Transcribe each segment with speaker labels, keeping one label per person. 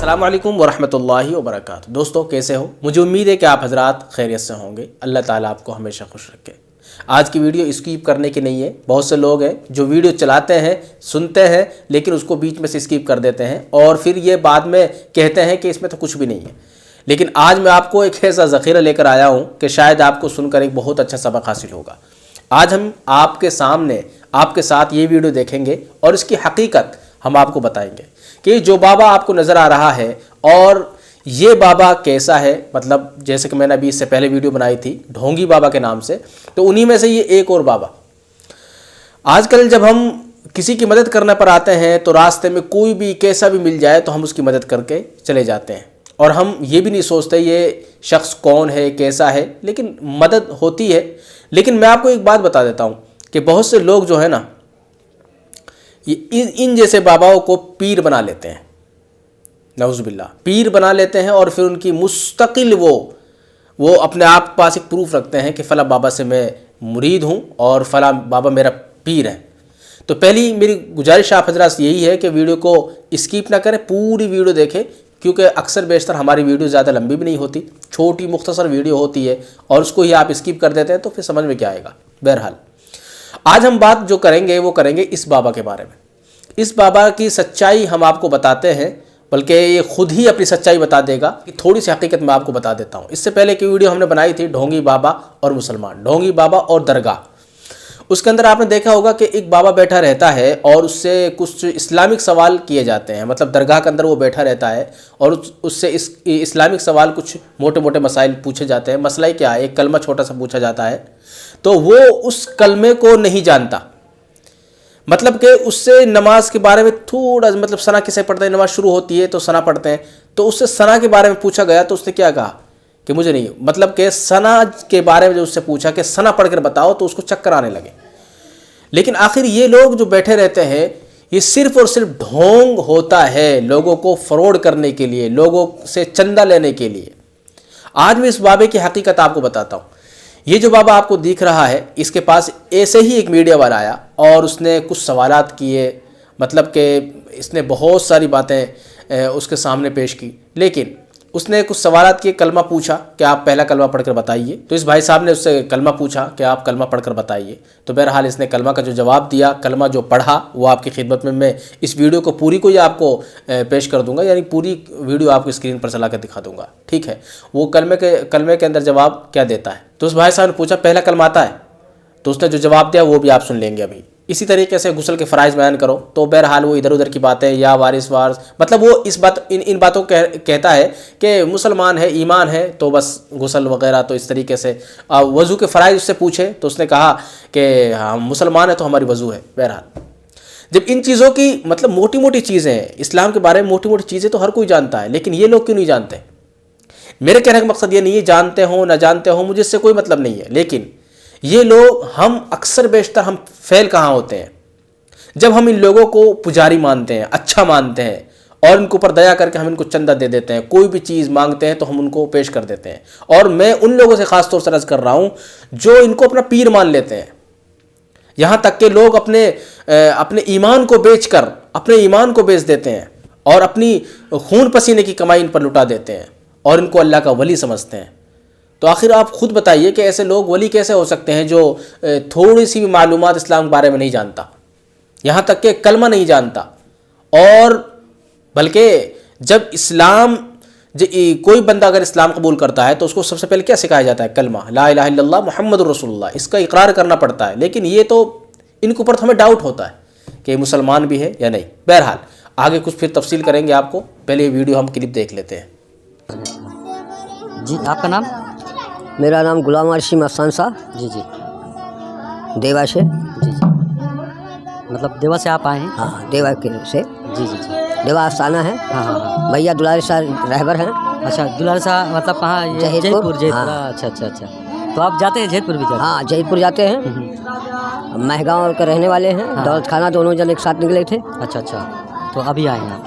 Speaker 1: अस्सलामु अलैकुम वरहमतुल्लाहि वबरकातुहू। दोस्तों कैसे हो? मुझे उम्मीद है कि आप हजरात खैरियत से होंगे। अल्लाह ताला आपको हमेशा खुश रखे। आज की वीडियो स्किप करने की नहीं है। बहुत से लोग हैं जो वीडियो चलाते हैं, सुनते हैं, लेकिन उसको बीच में से स्किप कर देते हैं और फिर ये बाद में कहते हैं कि इसमें तो कुछ भी नहीं है। लेकिन आज मैं आपको एक ऐसा ज़ख़ीरा लेकर आया हूँ कि शायद आपको सुनकर एक बहुत अच्छा सबक हासिल होगा। आज हम आपके सामने आपके साथ ये वीडियो देखेंगे और इसकी हकीकत हम आपको बताएंगे कि जो बाबा आपको नज़र आ रहा है और ये बाबा कैसा है। मतलब जैसे कि मैंने अभी इससे पहले वीडियो बनाई थी ढोंगी बाबा के नाम से, तो उन्हीं में से ये एक और बाबा। आजकल जब हम किसी की मदद करने पर आते हैं तो रास्ते में कोई भी कैसा भी मिल जाए तो हम उसकी मदद करके चले जाते हैं और हम ये भी नहीं सोचते ये शख्स कौन है, कैसा है, लेकिन मदद होती है। लेकिन मैं आपको एक बात बता देता हूँ कि बहुत से लोग जो है ना, ये इन जैसे बाबाओं को पीर बना लेते हैं, नऊज़ुबिल्लाह, पीर बना लेते हैं और फिर उनकी मुस्तकिल वो अपने आप पास एक प्रूफ रखते हैं कि फ़ला बाबा से मैं मुरीद हूँ और फ़ला बाबा मेरा पीर है। तो पहली मेरी गुजारिश आप हज़रात से यही है कि वीडियो को स्किप ना करें, पूरी वीडियो देखें, क्योंकि अक्सर बेशतर हमारी वीडियो ज़्यादा लंबी भी नहीं होती, छोटी मुख्तसर वीडियो होती है और उसको ही आप स्किप कर देते हैं तो फिर समझ में क्या आएगा। बहरहाल आज हम बात जो करेंगे वो करेंगे इस बाबा के बारे में। इस बाबा की सच्चाई हम आपको बताते हैं, बल्कि ये खुद ही अपनी सच्चाई बता देगा कि थोड़ी सी हकीकत मैं आपको बता देता हूँ। इससे पहले की वीडियो हमने बनाई थी ढोंगी बाबा और मुसलमान, ढोंगी बाबा और दरगाह। उसके अंदर आपने देखा होगा कि एक बाबा बैठा रहता है और उससे कुछ इस्लामिक सवाल किए जाते हैं। मतलब दरगाह के अंदर वो बैठा रहता है और उससे इस्लामिक सवाल, कुछ मोटे मोटे मसाइल पूछे जाते हैं। मसला ही क्या है, एक कलमा छोटा सा पूछा जाता है तो वो उस कलमे को नहीं जानता। मतलब कि उससे नमाज के बारे में थोड़ा, मतलब सना किसे पढ़ते हैं, नमाज शुरू होती है तो सना पढ़ते हैं, तो उससे सना के बारे में पूछा गया तो उसने क्या कहा कि मुझे नहीं, मतलब कि सना के बारे में जो उससे पूछा कि सना पढ़कर बताओ, तो उसको चक्कर आने लगे। लेकिन आखिर ये लोग जो बैठे रहते हैं, ये सिर्फ और सिर्फ ढोंग होता है लोगों को फ्रॉड करने के लिए, लोगों से चंदा लेने के लिए। आज मैं इस बाबे की हकीकत आपको बताता हूँ। ये जो बाबा आपको दिख रहा है, इसके पास ऐसे ही एक मीडिया वाला आया और उसने कुछ सवालात किए, मतलब कि इसने बहुत सारी बातें उसके सामने पेश की। लेकिन उसने कुछ सवालात किए, कलमा पूछा कि आप पहला कलमा पढ़कर बताइए। तो इस भाई साहब ने उससे कलमा पूछा कि आप कलमा पढ़कर बताइए। तो बहरहाल इसने कलमा का जो जवाब दिया, कलमा जो पढ़ा, वो आपकी खिदमत में मैं इस वीडियो को पूरी को ही आपको पेश कर दूंगा, यानी पूरी वीडियो आपको स्क्रीन पर चला कर दिखा दूंगा, ठीक है। वो कलमे के अंदर जवाब क्या देता है। तो उस भाई साहब ने पूछा पहला कलमा आता है, तो उसने जो जवाब दिया वो भी आप सुन लेंगे अभी। इसी तरीके से गुस्ल के फ़राइज़ बयान करो, तो बहरहाल वो इधर उधर की बातें, या वारिस वारस, मतलब वो इस बात इन बातों कहता है कि मुसलमान है, ईमान है, तो बस गुस्ल वगैरह। तो इस तरीके से वज़ू के फ़राइज़ उससे पूछे तो उसने कहा कि हाँ मुसलमान है तो हमारी वज़ू है। बहरहाल जब इन चीज़ों की, मतलब मोटी मोटी चीज़ें हैं, इस्लाम के बारे में मोटी मोटी चीज़ें तो हर कोई जानता है, लेकिन ये लोग क्यों नहीं जानते? मेरे कहने का मकसद ये नहीं है जानते हो ना जानते हो, मुझे इससे कोई मतलब नहीं है। लेकिन ये लोग, हम अक्सर बेशतर हम फेल कहाँ होते हैं, जब हम इन लोगों को पुजारी मानते हैं, अच्छा मानते हैं और इनके ऊपर दया करके हम इनको चंदा दे देते हैं। कोई भी चीज़ मांगते हैं तो हम उनको पेश कर देते हैं। और मैं उन लोगों से ख़ास तौर से अर्ज़ कर रहा हूँ जो इनको अपना पीर मान लेते हैं। यहाँ तक कि लोग अपने ईमान को बेचकर अपने ईमान को बेच देते हैं और अपनी खून पसीने की कमाई इन पर लुटा देते हैं और इनको अल्लाह का वली समझते हैं। तो आखिर आप खुद बताइए कि ऐसे लोग वली कैसे हो सकते हैं जो थोड़ी सी भी मालूमात इस्लाम के बारे में नहीं जानता, यहाँ तक कि कलमा नहीं जानता। और बल्कि जब कोई बंदा अगर इस्लाम कबूल करता है तो उसको सबसे पहले क्या सिखाया जाता है? कलमा, ला इलाहा इल्लल्लाह मुहम्मदुर रसूलुल्लाह, इसका इकरार करना पड़ता है। लेकिन ये तो इनके ऊपर तो हमें डाउट होता है कि मुसलमान भी है या नहीं। बहरहाल आगे कुछ फिर तफसील करेंगे आपको, पहले ये वीडियो हम क्लिप देख लेते हैं।
Speaker 2: जी आपका नाम?
Speaker 3: मेरा नाम गुलाम आरशी मस्तान साहब।
Speaker 2: जी जी।
Speaker 3: देवा से।
Speaker 2: जी जी, मतलब देवा से आप आए हैं?
Speaker 3: हाँ, देवा के से।
Speaker 2: जी जी जी,
Speaker 3: देवा आस्थाना है।
Speaker 2: हाँ हाँ हाँ।
Speaker 3: भैया दुलारी साहब रहबर हैं।
Speaker 2: अच्छा, दुलार साहब मतलब कहाँ?
Speaker 3: जयपुर।
Speaker 2: जयपुर।
Speaker 3: हाँ।
Speaker 2: अच्छा अच्छा अच्छा, तो आप जाते हैं जयपुर भी जाते हैं?
Speaker 3: हाँ, जयपुर जाते हैं। महगांव के रहने वाले हैं।
Speaker 2: हाँ।
Speaker 3: दौलत खाना दोनों जन एक साथ निकले थे।
Speaker 2: अच्छा अच्छा, तो अभी आए हैं आप?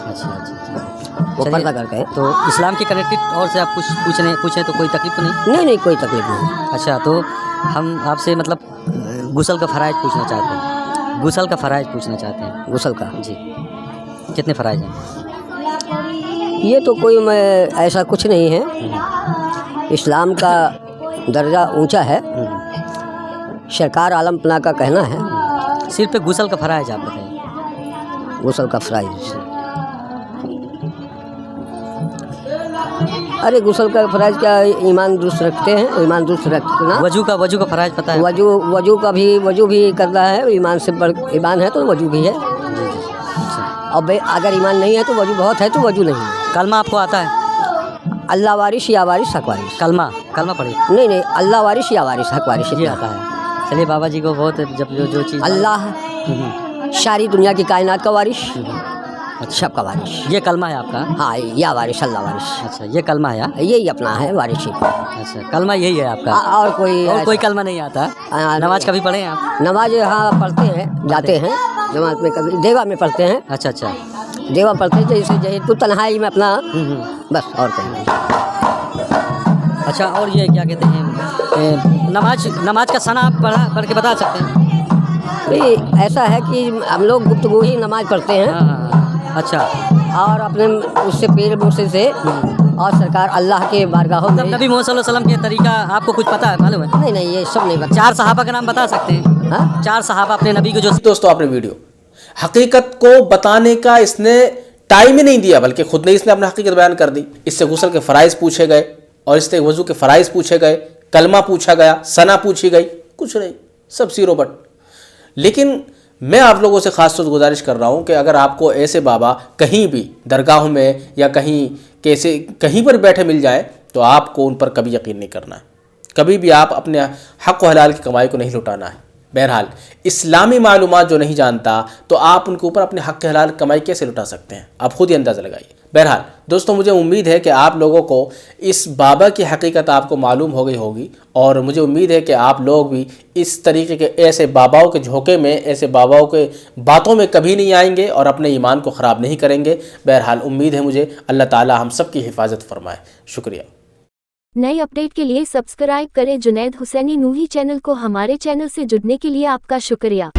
Speaker 2: अच्छा अच्छा अच्छा,
Speaker 3: वो पर्दा करके हैं।
Speaker 2: तो इस्लाम के कनेक्टेड और से आप कुछ पूछें तो कोई तकलीफ तो नहीं?
Speaker 3: नहीं, कोई तकलीफ नहीं।
Speaker 2: अच्छा, तो हम आपसे मतलब गुस्ल का फ़राइज़ पूछना चाहते हैं। गुस्ल का फ़राइज़ पूछना चाहते हैं।
Speaker 3: गुस्ल का
Speaker 2: जी, कितने फ़राइज़ हैं?
Speaker 3: ये तो कोई ऐसा कुछ नहीं है। इस्लाम का दर्जा ऊंचा है। सरकार आलम पना का कहना है।
Speaker 2: सिर पे गुसल का फ़राइज़ आप बताइए।
Speaker 3: गुस्ल का फ़राइज़, अरे गुस्ल का फ़राइज़ क्या, ईमान दुरुस्त रखते हैं, ईमान दुरुस्त रखना।
Speaker 2: वजू का फ़राइज़ पता है?
Speaker 3: वजू भी करना है। ईमान से बढ़ ईमान है तो वजू भी है। अब अगर ईमान नहीं है तो वजू बहुत है तो वजू नहीं है।
Speaker 2: कलमा आपको आता है?
Speaker 3: अल्लाह वारिश या वारिश हक वारिश।
Speaker 2: कलमा पढ़िए।
Speaker 3: नहीं, अल्लाह वारिश या वारिश हक वारिश
Speaker 2: ये आता है। चलिए बाबा जी को बहुत जब जो चीज़
Speaker 3: अल्लाह सारी दुनिया की कायनात का वारिश, सब का वारिश।
Speaker 2: ये कलमा है आपका?
Speaker 3: हाँ, या वारिश अल्लाह वारिश।
Speaker 2: अच्छा, ये कलमा है?
Speaker 3: यही अपना है वारिश।
Speaker 2: अच्छा, कलमा यही है आपका?
Speaker 3: और कोई
Speaker 2: कलमा नहीं आता? नमाज कभी पढ़े हैं आप?
Speaker 3: नमाज हाँ पढ़ते हैं, जाते हैं जमात में, कभी देवा में पढ़ते हैं।
Speaker 2: अच्छा,
Speaker 3: देवा पढ़ते हैं जैसे तो तन्हाई में अपना, बस और कहीं नहीं।
Speaker 2: अच्छा, और ये क्या कहते हैं, नमाज का सना आप पढ़ के बता सकते हैं?
Speaker 3: भाई ऐसा है कि हम लोग गुफ्तगू ही नमाज पढ़ते हैं।
Speaker 2: हाँ। अच्छा,
Speaker 3: और अपने उससे पीर मुर्शिद से और सरकार अल्लाह के बारगाहों में।
Speaker 2: नबी मोहम्मद सल्लल्लाहु अलैहि वसल्लम के तरीका आपको कुछ पता है, मालूम है?
Speaker 3: नहीं, ये सब नहीं पता।
Speaker 2: 4 सहाबा का नाम बता सकते हैं?
Speaker 3: हाँ?
Speaker 2: 4 सहाबा अपने नबी को जो।
Speaker 1: दोस्तों आपने वीडियो हकीकत को बताने का इसने टाइम ही नहीं दिया, बल्कि खुद ने इसने अपनी हकीकत बयान कर दी। इससे गुस्ल के फ़राइज़ पूछे गए और इससे वज़ू के फ़राइज़ पूछे गए, कलमा पूछा गया, सना पूछी गई, कुछ नहीं, सब सीरो बट। लेकिन मैं आप लोगों से ख़ास तौर से गुजारिश कर रहा हूँ कि अगर आपको ऐसे बाबा कहीं भी दरगाहों में या कहीं पर बैठे मिल जाए तो आपको उन पर कभी यकीन नहीं करना है। कभी भी आप अपने हक़ व हलाल की कमाई को नहीं लुटाना है। बहरहाल इस्लामी मालूमात जो नहीं जानता तो आप उनके ऊपर अपने हक़ हलाल कमाई कैसे लुटा सकते हैं, आप खुद ही अंदाज़ा लगाइए। बहरहाल दोस्तों, मुझे उम्मीद है कि आप लोगों को इस बाबा की हकीकत आपको मालूम हो गई होगी और मुझे उम्मीद है कि आप लोग भी इस तरीके के ऐसे बाबाओं के झोंके में, ऐसे बाबाओं के बातों में कभी नहीं आएंगे और अपने ईमान को ख़राब नहीं करेंगे। बहरहाल उम्मीद है मुझे, अल्लाह ताला हम सब की हिफाजत फरमाए। शुक्रिया।
Speaker 4: नई अपडेट के लिए सब्सक्राइब करें जुनैद हुसैनी नूही चैनल को। हमारे चैनल से जुड़ने के लिए आपका शुक्रिया।